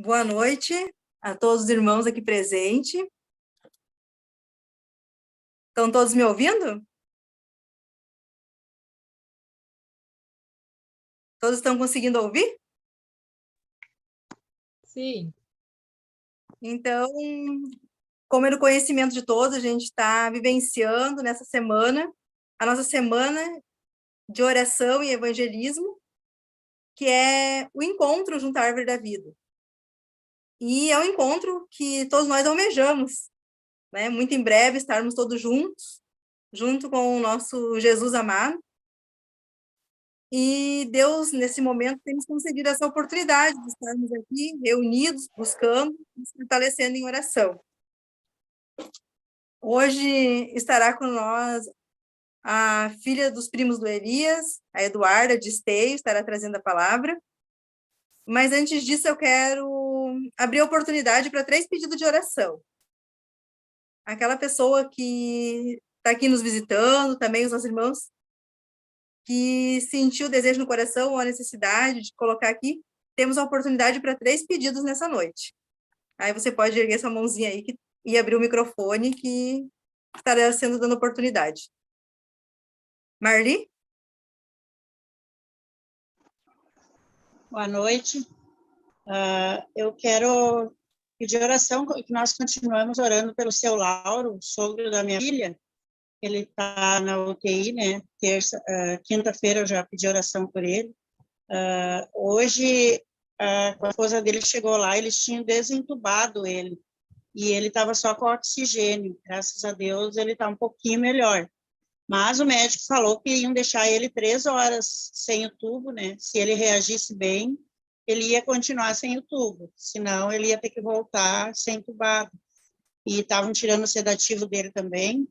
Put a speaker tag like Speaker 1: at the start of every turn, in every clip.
Speaker 1: Boa noite a todos os irmãos aqui presentes. Estão todos me ouvindo? Todos estão conseguindo ouvir?
Speaker 2: Sim.
Speaker 1: Então, como é do conhecimento de todos, a gente está vivenciando nessa semana, a nossa semana de oração e evangelismo, que é o encontro junto à árvore da vida. E é um encontro que todos nós almejamos, né? Muito em breve estarmos todos juntos, junto com o nosso Jesus amado. E Deus, nesse momento, tem nos concedido essa oportunidade de estarmos aqui reunidos, buscando, nos fortalecendo em oração. Hoje estará com nós a filha dos primos do Elias, a Eduarda de Esteio, estará trazendo a palavra. Mas antes disso, eu quero abrir a oportunidade para 3 pedidos de oração. Aquela pessoa que está aqui nos visitando, também os nossos irmãos, que sentiu o desejo no coração ou a necessidade de colocar aqui, temos a oportunidade para 3 pedidos nessa noite. Aí você pode erguer sua mãozinha aí e abrir o microfone, que estará sendo dando oportunidade. Marli?
Speaker 2: Boa noite. Eu quero pedir oração, que nós continuamos orando pelo seu Lauro, sogro da minha filha. Ele está na UTI, né? Quinta-feira eu já pedi oração por ele. Hoje, a esposa dele chegou lá, eles tinham desentubado ele, e ele estava só com oxigênio. Graças a Deus, ele está um pouquinho melhor. Mas o médico falou que iam deixar ele 3 horas sem o tubo, né? Se ele reagisse bem, ele ia continuar sem o tubo, senão ele ia ter que voltar sem entubado. E estavam tirando o sedativo dele também.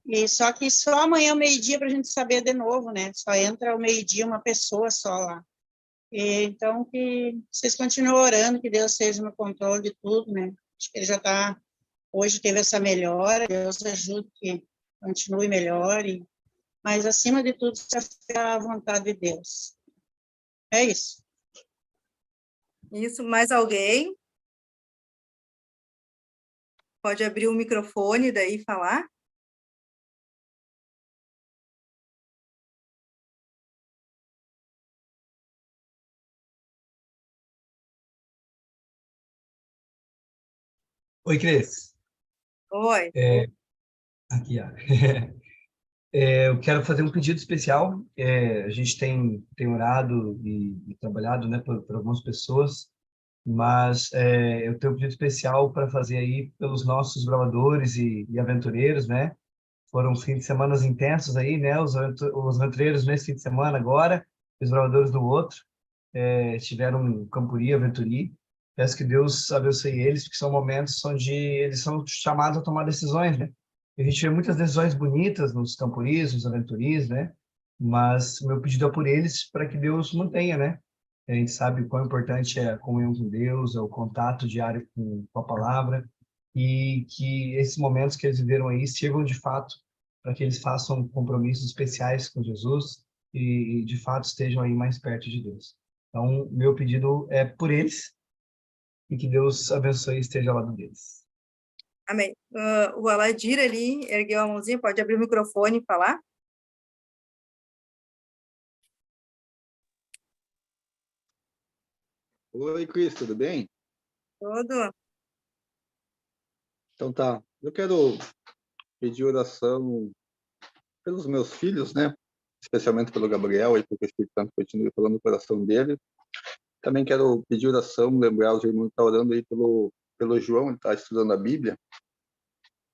Speaker 2: E só que só amanhã ao meio-dia para a gente saber de novo, né? Só entra ao meio-dia uma pessoa só lá. E, então, que vocês continuem orando, que Deus esteja no controle de tudo, né? Acho que ele já está... Hoje teve essa melhora, Deus ajude que continue melhor, mas, acima de tudo, se a vontade de Deus. É isso.
Speaker 1: Isso, mais alguém? Pode abrir o microfone daí e falar?
Speaker 3: Oi, Cris.
Speaker 1: Oi.
Speaker 3: Aqui, ó. Eu quero fazer um pedido especial. A gente tem orado e trabalhado, né, por algumas pessoas, mas eu tenho um pedido especial para fazer aí pelos nossos bravadores e aventureiros, né? Foram fins de semana intensos aí, né? Os aventureiros nesse fim de semana agora, os bravadores no outro. Tiveram um Campuri, Aventuri. Peço que Deus abençoe eles, porque são momentos onde eles são chamados a tomar decisões, né? A gente vê muitas decisões bonitas nos campuris, nos aventuris, né? Mas o meu pedido é por eles, para que Deus mantenha, né? A gente sabe o quão importante é a comunhão com Deus, é o contato diário com a palavra, e que esses momentos que eles viveram aí sirvam de fato para que eles façam compromissos especiais com Jesus e de fato estejam aí mais perto de Deus. Então, meu pedido é por eles e que Deus abençoe e esteja ao lado deles.
Speaker 1: Amém. O Aladir ali ergueu a mãozinha, pode abrir o microfone e falar?
Speaker 4: Oi, Cris, tudo bem?
Speaker 1: Tudo.
Speaker 4: Então tá, eu quero pedir oração pelos meus filhos, né? Especialmente pelo Gabriel, e porque o Espírito Santo continue falando no coração dele. Também quero pedir oração, lembrar os irmãos que estão orando aí pelo João, ele está estudando a Bíblia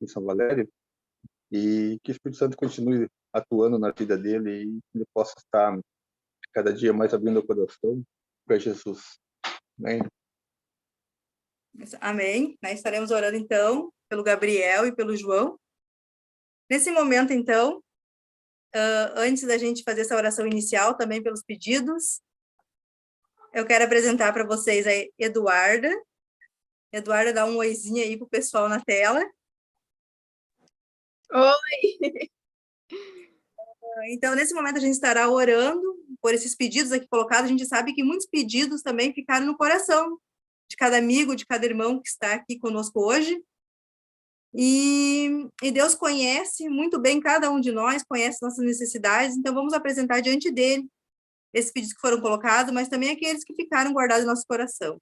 Speaker 4: em São Valério, e que o Espírito Santo continue atuando na vida dele e que ele possa estar cada dia mais abrindo o coração para Jesus. Amém?
Speaker 1: Amém. Estaremos orando, então, pelo Gabriel e pelo João. Nesse momento, então, antes da gente fazer essa oração inicial, também pelos pedidos, eu quero apresentar para vocês a Eduarda. Eduarda, dá um oizinho aí para o pessoal na tela.
Speaker 5: Oi!
Speaker 1: Então, nesse momento, a gente estará orando por esses pedidos aqui colocados. A gente sabe que muitos pedidos também ficaram no coração de cada amigo, de cada irmão que está aqui conosco hoje. E Deus conhece muito bem cada um de nós, conhece nossas necessidades, então vamos apresentar diante dele esses pedidos que foram colocados, mas também aqueles que ficaram guardados no nosso coração.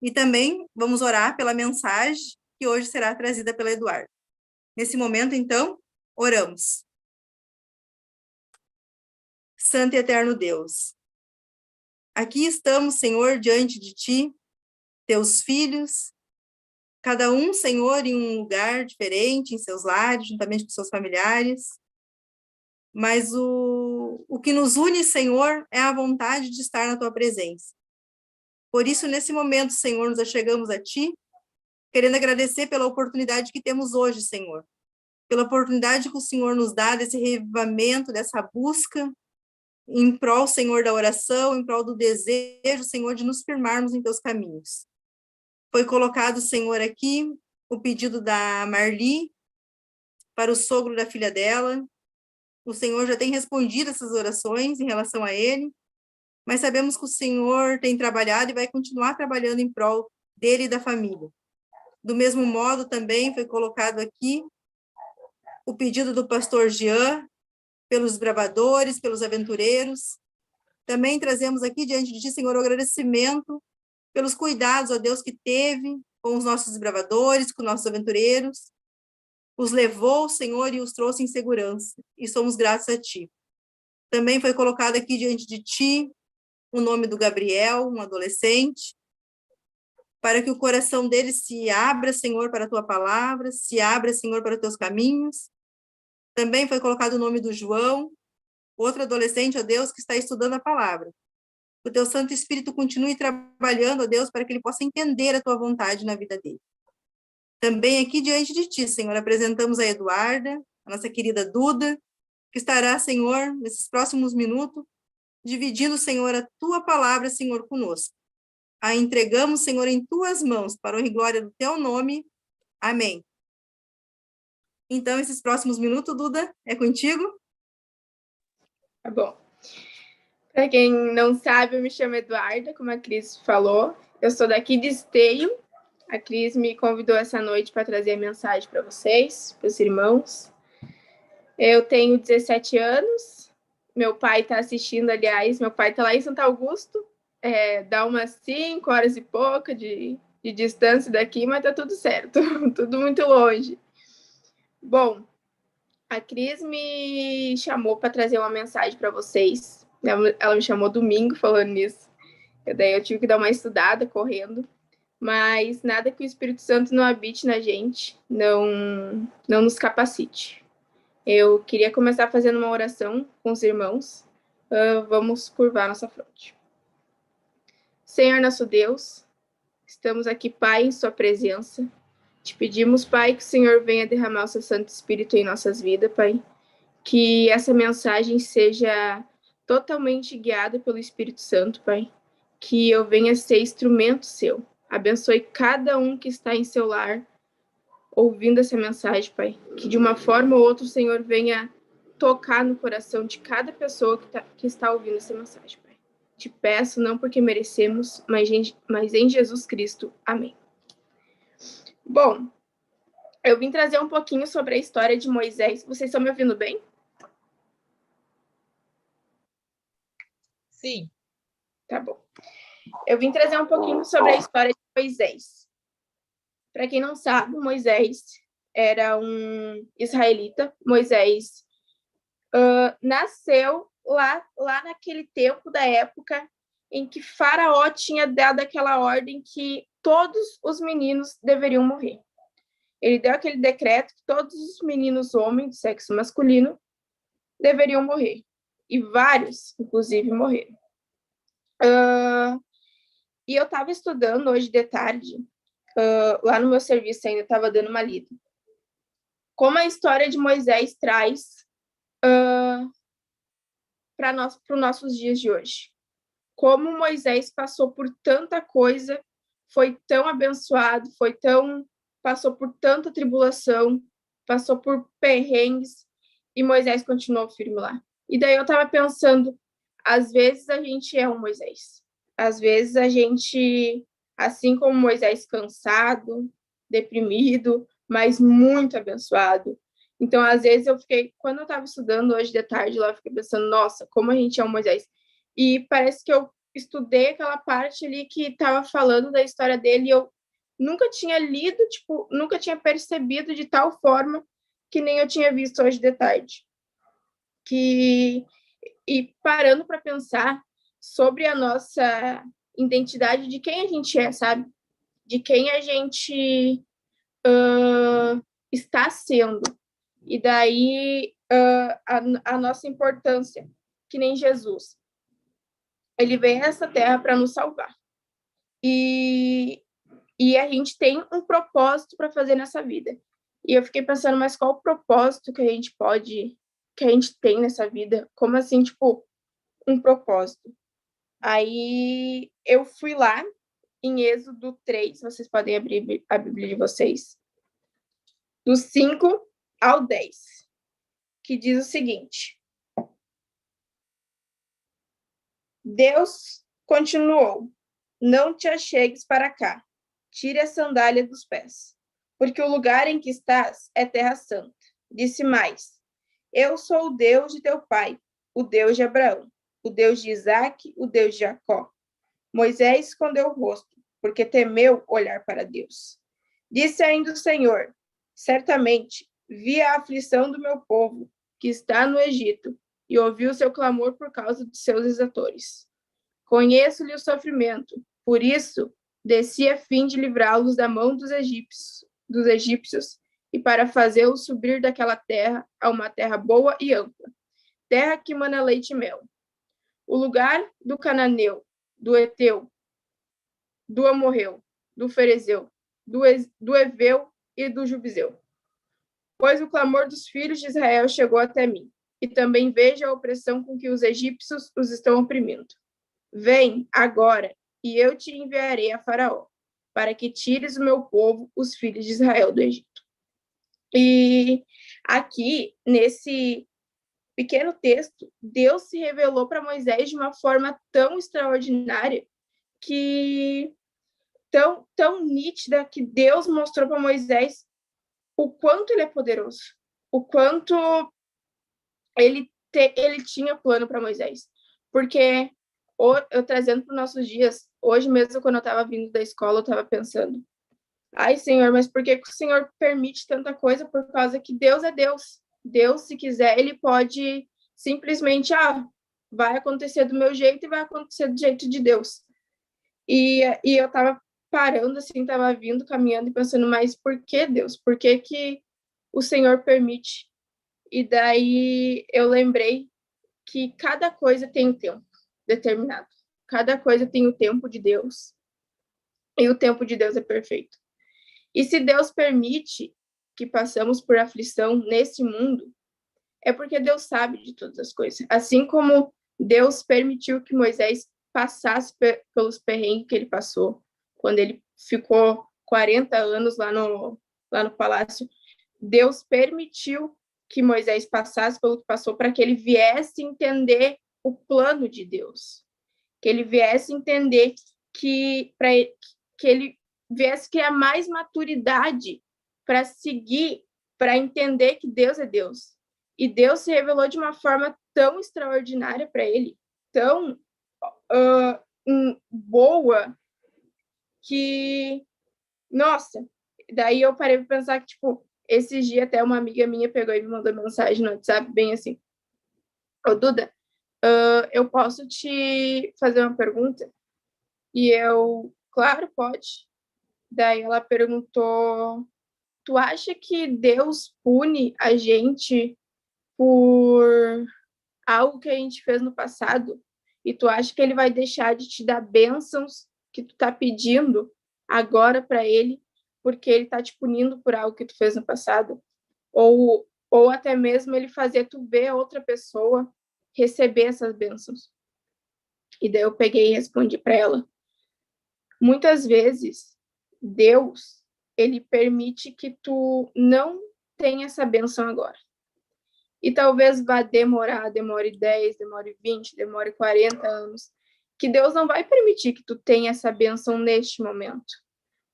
Speaker 1: E também vamos orar pela mensagem que hoje será trazida pela Eduarda. Nesse momento, então, oramos. Santo e eterno Deus, aqui estamos, Senhor, diante de Ti, Teus filhos, cada um, Senhor, em um lugar diferente, em seus lares, juntamente com seus familiares. Mas o que nos une, Senhor, é a vontade de estar na Tua presença. Por isso, nesse momento, Senhor, nos achegamos a Ti, querendo agradecer pela oportunidade que temos hoje, Senhor. Pela oportunidade que o Senhor nos dá desse revivamento, dessa busca, em prol, Senhor, da oração, em prol do desejo, Senhor, de nos firmarmos em Teus caminhos. Foi colocado, Senhor, aqui o pedido da Marli para o sogro da filha dela. O Senhor já tem respondido essas orações em relação a ele, mas sabemos que o Senhor tem trabalhado e vai continuar trabalhando em prol dele e da família. Do mesmo modo, também foi colocado aqui o pedido do pastor Jean, pelos bravadores, pelos aventureiros. Também trazemos aqui diante de Ti, Senhor, o agradecimento pelos cuidados, ó Deus, que teve com os nossos bravadores, com os nossos aventureiros, os levou, Senhor, e os trouxe em segurança, e somos gratos a Ti. Também foi colocado aqui diante de Ti o nome do Gabriel, um adolescente, para que o coração dele se abra, Senhor, para a Tua palavra, se abra, Senhor, para os Teus caminhos. Também foi colocado o nome do João, outro adolescente, ó Deus, que está estudando a palavra. Que o Teu Santo Espírito continue trabalhando, ó Deus, para que ele possa entender a Tua vontade na vida dele. Também aqui diante de Ti, Senhor, apresentamos a Eduarda, a nossa querida Duda, que estará, Senhor, nesses próximos minutos, dividindo, Senhor, a Tua palavra, Senhor, conosco. A entregamos, Senhor, em Tuas mãos, para a honra e glória do Teu nome. Amém. Então, esses próximos minutos, Duda, é contigo?
Speaker 5: Tá bom. Para quem não sabe, eu me chamo Eduarda, como a Cris falou. Eu sou daqui de Esteio. A Cris me convidou essa noite para trazer a mensagem para vocês, para os irmãos. Eu tenho 17 anos. Meu pai está assistindo, aliás. Meu pai está lá em Santo Augusto. Dá umas 5 horas e pouca de distância daqui, mas tá tudo certo. Tudo muito longe. Bom, a Cris me chamou para trazer uma mensagem para vocês. Ela me chamou domingo falando nisso. Daí eu tive que dar uma estudada correndo. Mas nada que o Espírito Santo não habite na gente, não nos capacite. Eu queria começar fazendo uma oração com os irmãos. Vamos curvar nossa fronte. Senhor nosso Deus, estamos aqui, Pai, em Sua presença. Te pedimos, Pai, que o Senhor venha derramar o Seu Santo Espírito em nossas vidas, Pai. Que essa mensagem seja totalmente guiada pelo Espírito Santo, Pai. Que eu venha ser instrumento Seu. Abençoe cada um que está em seu lar, ouvindo essa mensagem, Pai. Que de uma forma ou outra o Senhor venha tocar no coração de cada pessoa que está ouvindo essa mensagem, Pai. Te peço, não porque merecemos, mas em Jesus Cristo. Amém. Bom, eu vim trazer um pouquinho sobre a história de Moisés. Vocês estão me ouvindo bem?
Speaker 6: Sim.
Speaker 5: Tá bom. Eu vim trazer um pouquinho sobre a história de Moisés. Para quem não sabe, Moisés era um israelita. Moisés nasceu lá naquele tempo da época em que Faraó tinha dado aquela ordem que todos os meninos deveriam morrer. Ele deu aquele decreto que todos os meninos homens do sexo masculino deveriam morrer. E vários, inclusive, morreram. E eu estava estudando hoje de tarde, lá no meu serviço ainda estava dando uma lida. Como a história de Moisés traz para os nossos dias de hoje. Como Moisés passou por tanta coisa, foi tão abençoado, passou por tanta tribulação, passou por perrengues, e Moisés continuou firme lá. E daí eu estava pensando, às vezes a gente é um Moisés. Às vezes a gente assim como Moisés cansado, deprimido, mas muito abençoado. Então, às vezes quando eu estava estudando hoje de tarde, lá eu fiquei pensando, nossa, como a gente é o Moisés. E parece que eu estudei aquela parte ali que estava falando da história dele e eu nunca tinha lido, tipo, nunca tinha percebido de tal forma que nem eu tinha visto hoje de tarde. E parando para pensar sobre a nossa identidade, de quem a gente é, sabe? De quem a gente está sendo. E daí a nossa importância, que nem Jesus. Ele veio a essa terra para nos salvar. E a gente tem um propósito para fazer nessa vida. E eu fiquei pensando, mas qual o propósito que a gente tem nessa vida? Como assim, tipo, um propósito? Aí eu fui lá em Êxodo 3, vocês podem abrir a Bíblia de vocês, do 5 ao 10, que diz o seguinte: Deus continuou: não te achegues para cá, tire a sandália dos pés, porque o lugar em que estás é terra santa. Disse mais: eu sou o Deus de teu pai, o Deus de Abraão, o Deus de Isaque, o Deus de Jacó. Moisés escondeu o rosto, porque temeu olhar para Deus. Disse ainda o Senhor: certamente vi a aflição do meu povo, que está no Egito, e ouvi o seu clamor por causa de seus exatores. Conheço-lhe o sofrimento, por isso desci a fim de livrá-los da mão dos egípcios, e para fazê-los subir daquela terra a uma terra boa e ampla, terra que mana leite e mel. O lugar do cananeu, do Eteu, do Amorreu, do Ferezeu, do Eveu e do Jubizeu. Pois o clamor dos filhos de Israel chegou até mim, e também vejo a opressão com que os egípcios os estão oprimindo. Vem agora, e eu te enviarei a Faraó, para que tires o meu povo, os filhos de Israel, do Egito. E aqui, nesse pequeno texto, Deus se revelou para Moisés de uma forma tão extraordinária, tão nítida, que Deus mostrou para Moisés o quanto ele é poderoso, o quanto ele tinha plano para Moisés. Porque, eu trazendo para os nossos dias, hoje mesmo, quando eu estava vindo da escola, eu estava pensando, ai, Senhor, mas por que o Senhor permite tanta coisa? Por causa que Deus é Deus. Deus, se quiser, ele pode simplesmente, vai acontecer do meu jeito e vai acontecer do jeito de Deus. E eu estava parando, assim, estava vindo, caminhando e pensando, mas por que Deus? Por que o Senhor permite? E daí eu lembrei que cada coisa tem um tempo determinado. Cada coisa tem o tempo de Deus. E o tempo de Deus é perfeito. E se Deus permite que passamos por aflição nesse mundo, é porque Deus sabe de todas as coisas. Assim como Deus permitiu que Moisés passasse pelos perrengues que ele passou, quando ele ficou 40 anos lá no palácio, Deus permitiu que Moisés passasse pelo que passou para que ele viesse entender o plano de Deus, que ele viesse entender que ele viesse criar mais maturidade para seguir, para entender que Deus é Deus. E Deus se revelou de uma forma tão extraordinária para ele, tão boa, que, nossa, daí eu parei para pensar que, tipo, esses dias até uma amiga minha pegou e me mandou mensagem no WhatsApp, bem assim: ô Duda, eu posso te fazer uma pergunta? E eu, claro, pode. Daí ela perguntou: tu acha que Deus pune a gente por algo que a gente fez no passado? E tu acha que ele vai deixar de te dar bênçãos que tu tá pedindo agora para ele, porque ele tá te punindo por algo que tu fez no passado? Ou até mesmo ele fazer tu ver outra pessoa receber essas bênçãos? E daí eu peguei e respondi para ela: muitas vezes Deus, ele permite que tu não tenha essa bênção agora. E talvez demore 10, demore 20, demore 40 anos. que Deus não vai permitir que tu tenha essa bênção neste momento.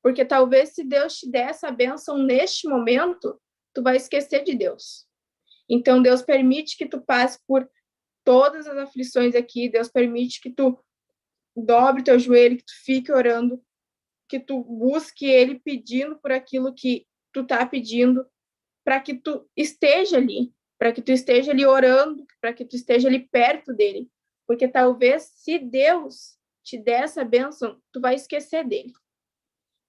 Speaker 5: Porque talvez se Deus te der essa bênção neste momento, tu vai esquecer de Deus. Então, Deus permite que tu passe por todas as aflições aqui, Deus permite que tu dobre teu joelho, que tu fique orando, que tu busque Ele pedindo por aquilo que tu tá pedindo, para que tu esteja ali, orando, para que tu esteja ali perto dele. Porque talvez, se Deus te der essa bênção, tu vai esquecer dele.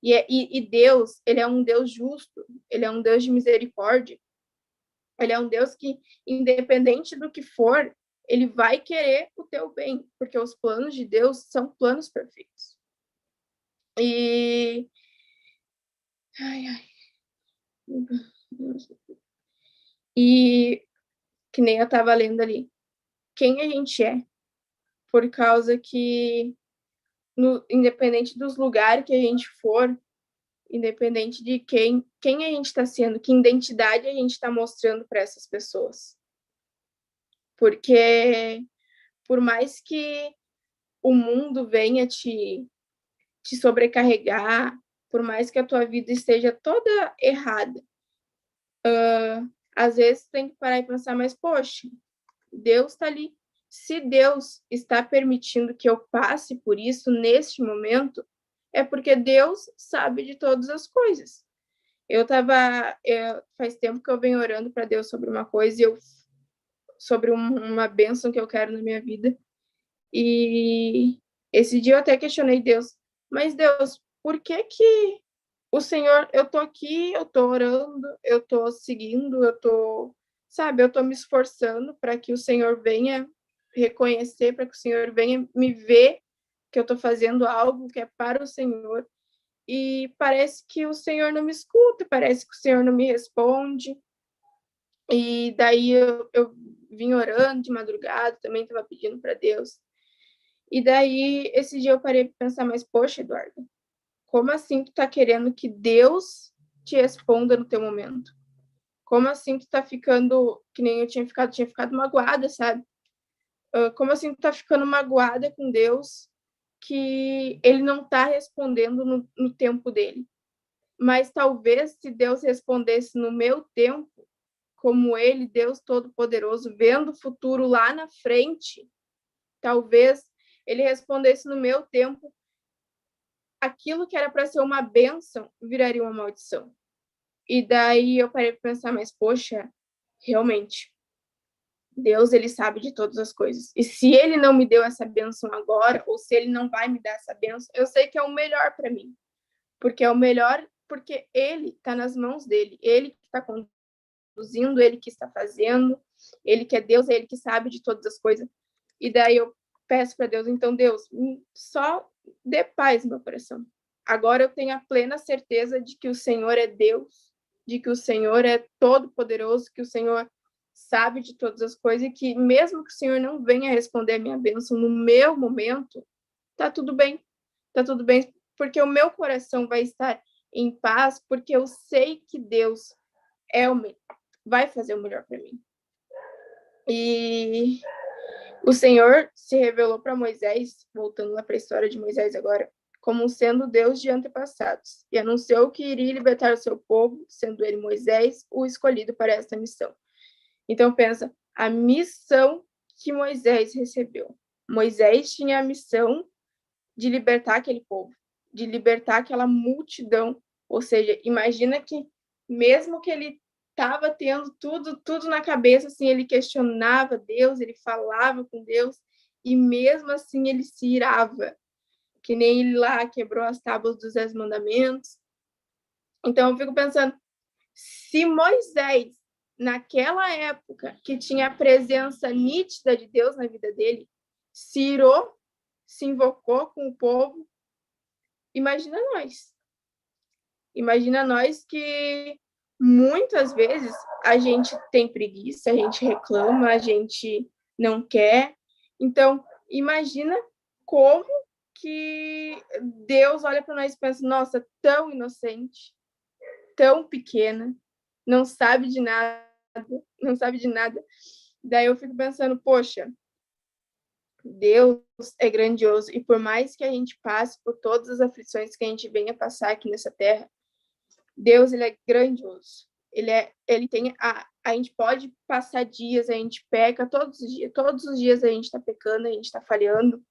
Speaker 5: E Deus, ele é um Deus justo, ele é um Deus de misericórdia, ele é um Deus que, independente do que for, ele vai querer o teu bem, porque os planos de Deus são planos perfeitos. E... E que nem eu estava lendo ali, quem a gente é, por causa que, independente dos lugares que a gente for, independente de quem a gente está sendo, que identidade a gente está mostrando para essas pessoas. Porque, por mais que o mundo venha te sobrecarregar, por mais que a tua vida esteja toda errada, às vezes tem que parar e pensar, mas, poxa, Deus está ali. Se Deus está permitindo que eu passe por isso neste momento, é porque Deus sabe de todas as coisas. Faz tempo que eu venho orando para Deus sobre uma coisa, sobre uma bênção que eu quero na minha vida. E esse dia eu até questionei Deus, mas Deus, por que o Senhor, eu tô aqui, eu tô orando, eu tô seguindo, eu tô me esforçando para que o Senhor venha reconhecer, para que o Senhor venha me ver que eu tô fazendo algo que é para o Senhor. E parece que o Senhor não me escuta, parece que o Senhor não me responde. E daí eu vim orando de madrugada, também estava pedindo para Deus. E daí, esse dia eu parei para pensar, mas poxa, Eduardo, como assim tu tá querendo que Deus te responda no teu momento? Como assim tu tá ficando, que nem eu tinha ficado magoada, sabe? Como assim tu tá ficando magoada com Deus que ele não tá respondendo no tempo dele? Mas talvez se Deus respondesse no meu tempo, como ele, Deus Todo-Poderoso, vendo o futuro lá na frente, talvez ele respondesse no meu tempo, aquilo que era para ser uma bênção viraria uma maldição. E daí eu parei para pensar, mas poxa, realmente, Deus, ele sabe de todas as coisas. E se ele não me deu essa bênção agora, ou se ele não vai me dar essa bênção, eu sei que é o melhor para mim. Porque é o melhor, porque ele está nas mãos dele. Ele que está conduzindo, ele que está fazendo, ele que é Deus, é ele que sabe de todas as coisas. E daí eu peço para Deus, então, Deus, só dê paz no meu coração. Agora eu tenho a plena certeza de que o Senhor é Deus, de que o Senhor é todo-poderoso, que o Senhor sabe de todas as coisas, e que mesmo que o Senhor não venha responder a minha bênção no meu momento, tá tudo bem, porque o meu coração vai estar em paz, porque eu sei que Deus vai fazer o melhor para mim. E o Senhor se revelou para Moisés, voltando lá para a história de Moisés agora, como sendo Deus de antepassados, e anunciou que iria libertar o seu povo, sendo ele Moisés o escolhido para esta missão. Então pensa, a missão que Moisés recebeu. Moisés tinha a missão de libertar aquele povo, de libertar aquela multidão. Ou seja, imagina que mesmo que ele estava tendo tudo na cabeça, assim, ele questionava Deus, ele falava com Deus, e mesmo assim ele se irava, que nem ele lá quebrou as tábuas dos 10 mandamentos. Então eu fico pensando, se Moisés, naquela época, que tinha a presença nítida de Deus na vida dele, se irou, se invocou com o povo, imagina nós. Imagina nós que muitas vezes a gente tem preguiça, a gente reclama, a gente não quer. Então, imagina como que Deus olha para nós e pensa, nossa, tão inocente, tão pequena, não sabe de nada. Daí eu fico pensando, poxa, Deus é grandioso, e por mais que a gente passe por todas as aflições que a gente venha passar aqui nessa terra, Deus, ele é grandioso. Ele tem a gente pode passar dias, a gente peca todos os dias a gente está pecando, a gente está falhando,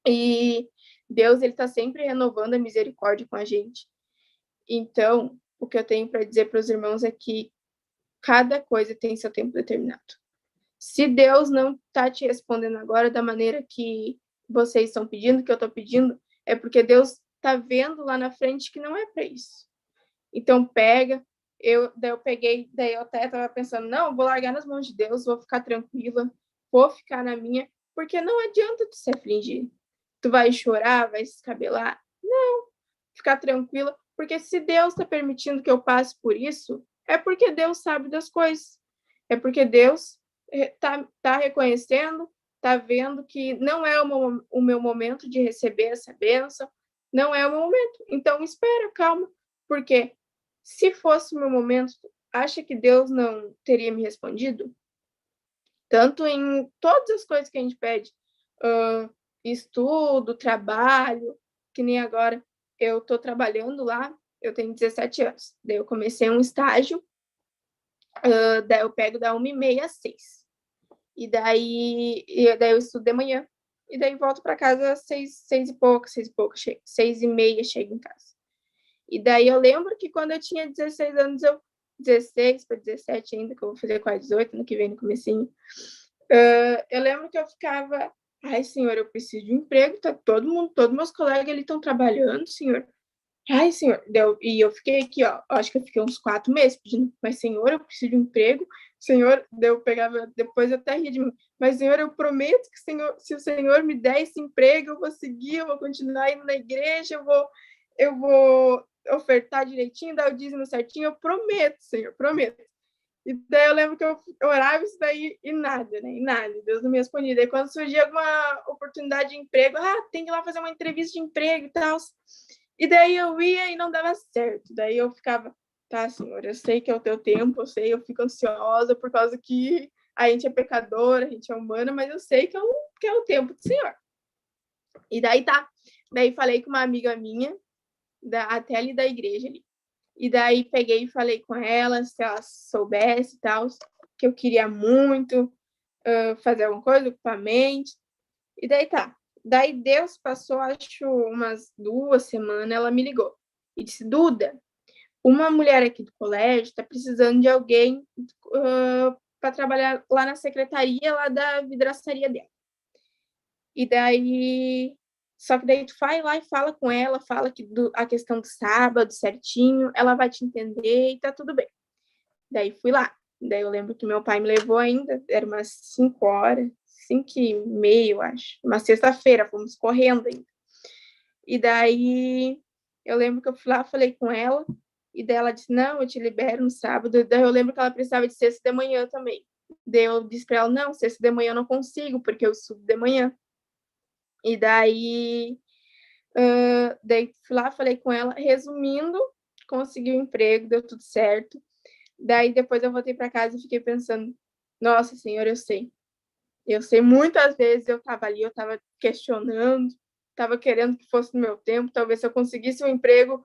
Speaker 5: e Deus, ele está sempre renovando a misericórdia com a gente. Então, o que eu tenho para dizer para os irmãos é que cada coisa tem seu tempo determinado. Se Deus não está te respondendo agora da maneira que vocês estão pedindo, que eu estou pedindo, é porque Deus está vendo lá na frente que não é para isso. Então, pega. Daí eu até estava pensando, não, vou largar nas mãos de Deus, vou ficar tranquila, vou ficar na minha, porque não adianta tu se afligir. Tu vai chorar, vai se escabelar. Não, ficar tranquila, porque se Deus está permitindo que eu passe por isso, é porque Deus sabe das coisas. É porque Deus tá reconhecendo, tá vendo que não é o meu momento de receber essa bênção, não é o meu momento. Então, espera, calma, porque se fosse o meu momento, acha que Deus não teria me respondido? Tanto em todas as coisas que a gente pede, estudo, trabalho, que nem agora eu estou trabalhando lá, eu tenho 17 anos, daí eu comecei um estágio, daí eu pego da 1h30 às 6h. E daí eu estudo de manhã, e daí volto para casa às 6 e pouco, 6h30 chego em casa. E daí eu lembro que quando eu tinha 16 anos, 16 para 17 ainda, que eu vou fazer quase 18, no que vem no comecinho, eu lembro que eu ficava, ai, Senhor, eu preciso de um emprego, tá todos meus colegas ali estão trabalhando, Senhor. Ai, Senhor, e eu fiquei aqui, ó, acho que eu fiquei uns 4 meses pedindo, mas, Senhor, eu preciso de um emprego, Senhor, eu pegava, depois eu até ria de mim, mas, Senhor, eu prometo que, Senhor, se o Senhor me der esse emprego, eu vou seguir, eu vou continuar indo na igreja, eu vou ofertar direitinho, dar o dízimo certinho, eu prometo, Senhor, prometo. E daí eu lembro que eu orava isso daí e nada, né? E nada, Deus não me respondia. Daí quando surgia alguma oportunidade de emprego, tem que ir lá fazer uma entrevista de emprego e tal. E daí eu ia e não dava certo. Daí eu ficava, tá, Senhor, eu sei que é o teu tempo, eu fico ansiosa por causa que a gente é pecadora, a gente é humana, mas eu sei que é o tempo do Senhor. E daí tá. Daí falei com uma amiga minha, até ali da igreja ali. E daí peguei e falei com ela, se ela soubesse e tal, que eu queria muito fazer alguma coisa, ocupar a mente. E daí tá. Daí Deus passou, acho, umas 2 semanas, ela me ligou. E disse, Duda, uma mulher aqui do colégio está precisando de alguém para trabalhar lá na secretaria, lá da vidraçaria dela. E daí... Só que daí tu vai lá e fala com ela, fala que a questão do sábado certinho, ela vai te entender e tá tudo bem. Daí fui lá. Daí eu lembro que meu pai me levou ainda, era umas 5h, 5h30, eu acho. Uma sexta-feira, fomos correndo ainda. E daí eu lembro que eu fui lá, falei com ela, e daí ela disse, não, eu te libero no sábado. Daí eu lembro que ela precisava de sexta de manhã também. Daí eu disse pra ela, não, sexta de manhã eu não consigo, porque eu estudo de manhã. E daí fui lá, falei com ela, resumindo, consegui um emprego, deu tudo certo. Daí depois eu voltei para casa e fiquei pensando, nossa, Senhor, eu sei. Muitas vezes eu estava ali, eu estava questionando, estava querendo que fosse no meu tempo, talvez se eu conseguisse um emprego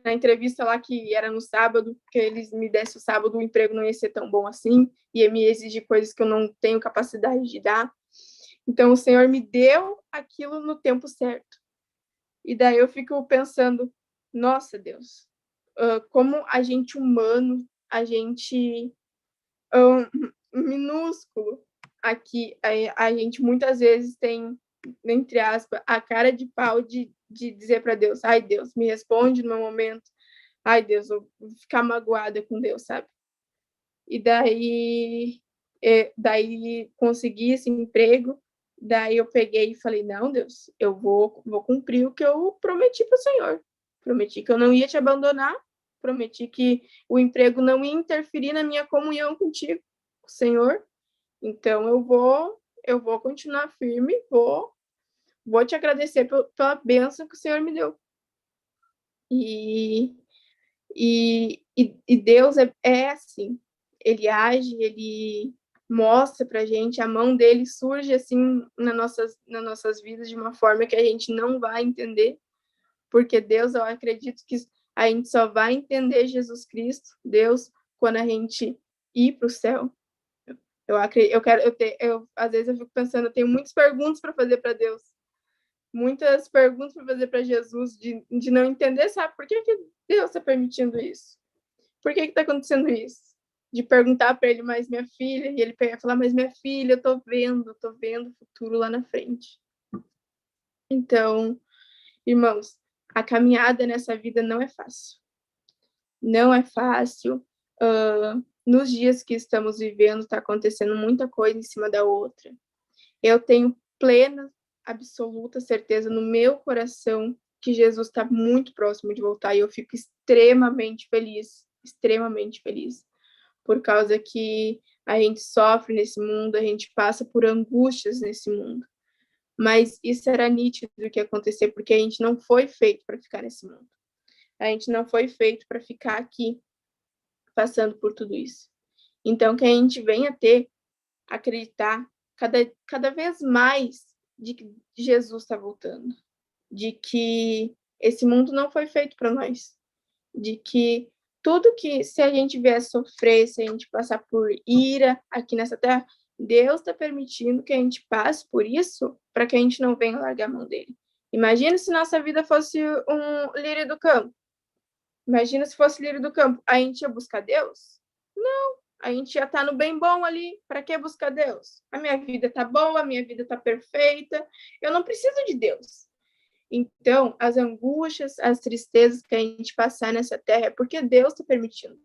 Speaker 5: na entrevista lá que era no sábado, que eles me dessem o sábado, o emprego não ia ser tão bom assim, ia me exigir coisas que eu não tenho capacidade de dar. Então, o Senhor me deu aquilo no tempo certo. E daí eu fico pensando, nossa, Deus, como a gente humano, a gente minúsculo aqui, a gente muitas vezes tem, entre aspas, a cara de pau de dizer para Deus, ai, Deus, me responde no meu momento. Ai, Deus, eu vou ficar magoada com Deus, sabe? E daí consegui esse emprego. Daí eu peguei e falei, não, Deus, eu vou cumprir o que eu prometi para o Senhor. Prometi que eu não ia te abandonar, prometi que o emprego não ia interferir na minha comunhão contigo, Senhor. Então eu vou continuar firme, vou te agradecer pela bênção que o Senhor me deu. E Deus é assim, ele age, ele mostra pra gente, a mão dele surge assim nas nossas vidas de uma forma que a gente não vai entender, porque Deus, eu acredito que a gente só vai entender Jesus Cristo, Deus, quando a gente ir para o céu. Às vezes eu fico pensando, eu tenho muitas perguntas para fazer para Deus, muitas perguntas para fazer para Jesus, de não entender, sabe? Por que Deus está permitindo isso? Por que está acontecendo isso? De perguntar para ele, mas minha filha, e ele falar, mas minha filha, eu tô vendo o futuro lá na frente. Então, irmãos, a caminhada nessa vida não é fácil. Não é fácil. Nos dias que estamos vivendo, está acontecendo muita coisa em cima da outra. Eu tenho plena, absoluta certeza no meu coração que Jesus está muito próximo de voltar, e eu fico extremamente feliz, por causa que a gente sofre nesse mundo, a gente passa por angústias nesse mundo. Mas isso era nítido que ia acontecer, porque a gente não foi feito para ficar nesse mundo. A gente não foi feito para ficar aqui, passando por tudo isso. Então, que a gente venha acreditar cada vez mais de que Jesus está voltando, de que esse mundo não foi feito para nós, de que tudo que, se a gente vier sofrer, se a gente passar por ira aqui nessa terra, Deus está permitindo que a gente passe por isso para que a gente não venha largar a mão dele. Imagina se nossa vida fosse um lírio do campo. Imagina se fosse lírio do campo. A gente ia buscar Deus? Não. A gente já está no bem bom ali. Para que buscar Deus? A minha vida está boa, a minha vida está perfeita. Eu não preciso de Deus. Então, as angústias, as tristezas que a gente passar nessa terra é porque Deus está permitindo.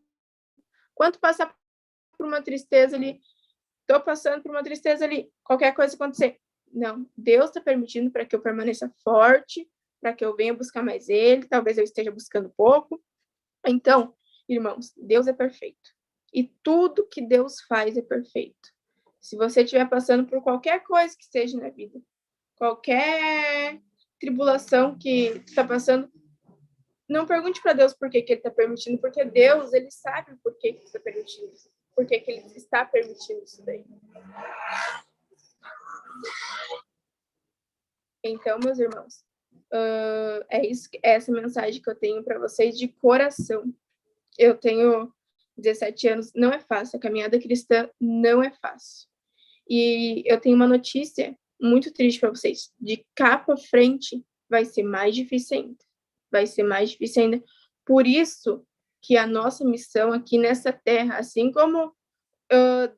Speaker 5: Quanto passar por uma tristeza ali, estou passando por uma tristeza ali, qualquer coisa acontecer. Não, Deus está permitindo para que eu permaneça forte, para que eu venha buscar mais Ele, talvez eu esteja buscando pouco. Então, irmãos, Deus é perfeito. E tudo que Deus faz é perfeito. Se você estiver passando por qualquer coisa que seja na vida, qualquer tribulação que está passando, não pergunte para Deus por que Ele está permitindo, porque Deus, Ele sabe por que Ele está permitindo isso, por que Ele está permitindo isso daí. Então, meus irmãos, é essa mensagem que eu tenho para vocês de coração. Eu tenho 17 anos, não é fácil, a caminhada cristã não é fácil. E eu tenho uma notícia muito triste para vocês. De cá para frente vai ser mais difícil ainda. Vai ser mais difícil ainda. Por isso que a nossa missão aqui nessa terra, assim como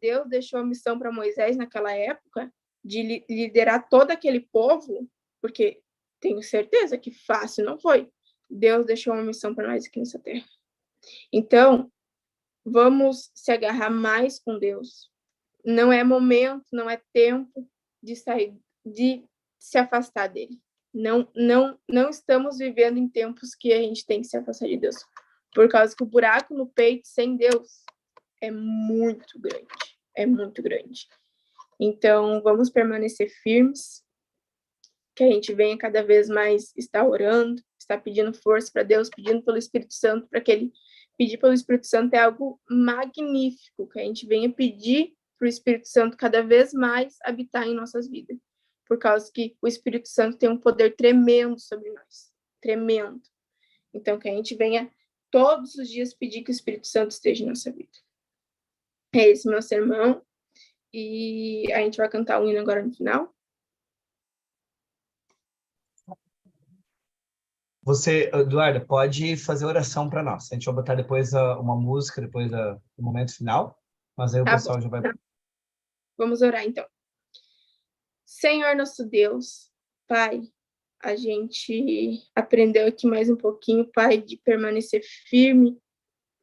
Speaker 5: Deus deixou a missão para Moisés naquela época, de liderar todo aquele povo, porque tenho certeza que fácil não foi. Deus deixou uma missão para nós aqui nessa terra. Então, vamos se agarrar mais com Deus. Não é momento, não é tempo de sair, de se afastar dele. Não estamos vivendo em tempos que a gente tem que se afastar de Deus, por causa que o buraco no peito sem Deus é muito grande. Então, vamos permanecer firmes, que a gente venha cada vez mais estar orando, estar pedindo força para Deus, pedindo pelo Espírito Santo, para que ele pedir pelo Espírito Santo é algo magnífico, que a gente venha pedir para o Espírito Santo cada vez mais habitar em nossas vidas, por causa que o Espírito Santo tem um poder tremendo sobre nós, tremendo. Então, que a gente venha todos os dias pedir que o Espírito Santo esteja em nossa vida. É esse meu sermão, e a gente vai cantar um hino agora no final.
Speaker 3: Você, Eduarda, pode fazer oração para nós. A gente vai botar depois uma música, depois do momento final, mas aí o pessoal já vai...
Speaker 5: Vamos orar, então. Senhor nosso Deus, Pai, a gente aprendeu aqui mais um pouquinho, Pai, de permanecer firme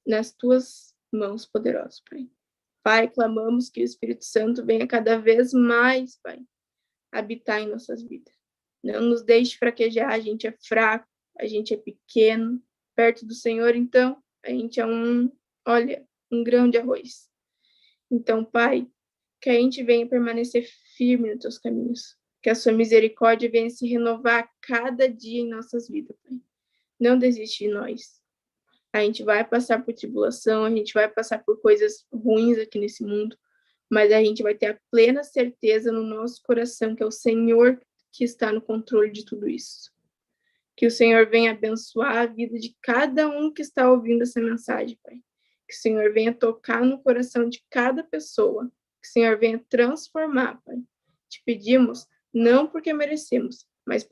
Speaker 5: nas Tuas mãos poderosas, Pai. Pai, clamamos que o Espírito Santo venha cada vez mais, Pai, habitar em nossas vidas. Não nos deixe fraquejar, a gente é fraco, a gente é pequeno. Perto do Senhor, então, a gente é um grão de arroz. Então, Pai, que a gente venha permanecer firme nos Teus caminhos. Que a Sua misericórdia venha se renovar a cada dia em nossas vidas, Pai. Não desiste de nós. A gente vai passar por tribulação, a gente vai passar por coisas ruins aqui nesse mundo, mas a gente vai ter a plena certeza no nosso coração que é o Senhor que está no controle de tudo isso. Que o Senhor venha abençoar a vida de cada um que está ouvindo essa mensagem, Pai. Que o Senhor venha tocar no coração de cada pessoa. Que o Senhor venha transformar, Pai. Te pedimos, não porque merecemos, mas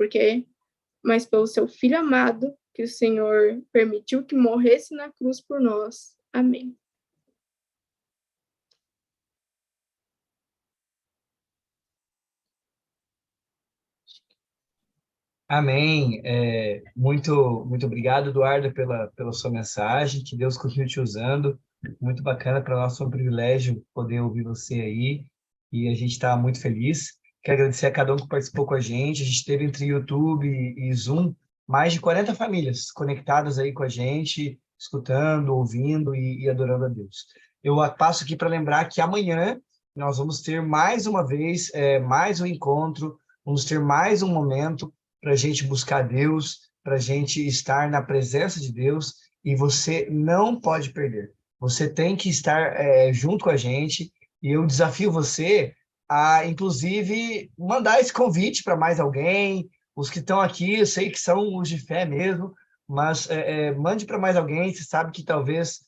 Speaker 5: pelo seu Filho amado, que o Senhor permitiu que morresse na cruz por nós. Amém.
Speaker 3: Amém. Muito obrigado, Eduardo, pela sua mensagem. Que Deus continue te usando. Muito bacana, para nós foi um privilégio poder ouvir você aí. E a gente está muito feliz. Quero agradecer a cada um que participou com a gente. A gente teve entre YouTube e Zoom mais de 40 famílias conectadas aí com a gente, escutando, ouvindo e adorando a Deus. Eu passo aqui para lembrar que amanhã nós vamos ter mais uma vez, mais um encontro, vamos ter mais um momento para a gente buscar Deus, para a gente estar na presença de Deus, e você não pode perder. Você tem que estar junto com a gente, e eu desafio você a, inclusive, mandar esse convite para mais alguém. Os que estão aqui, eu sei que são os de fé mesmo, mas mande para mais alguém. Você sabe que talvez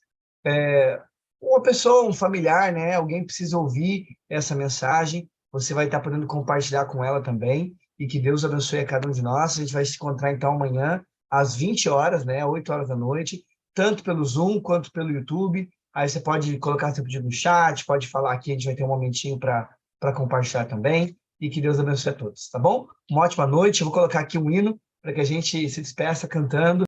Speaker 3: uma pessoa, um familiar, né, alguém precisa ouvir essa mensagem. Você vai estar podendo compartilhar com ela também. E que Deus abençoe a cada um de nós. A gente vai se encontrar, então, amanhã, às 20 horas, né, 8 horas da noite, tanto pelo Zoom quanto pelo YouTube. Aí você pode colocar seu pedido no chat, pode falar aqui, a gente vai ter um momentinho para compartilhar também. E que Deus abençoe a todos, tá bom? Uma ótima noite. Eu vou colocar aqui um hino para que a gente se despeça cantando.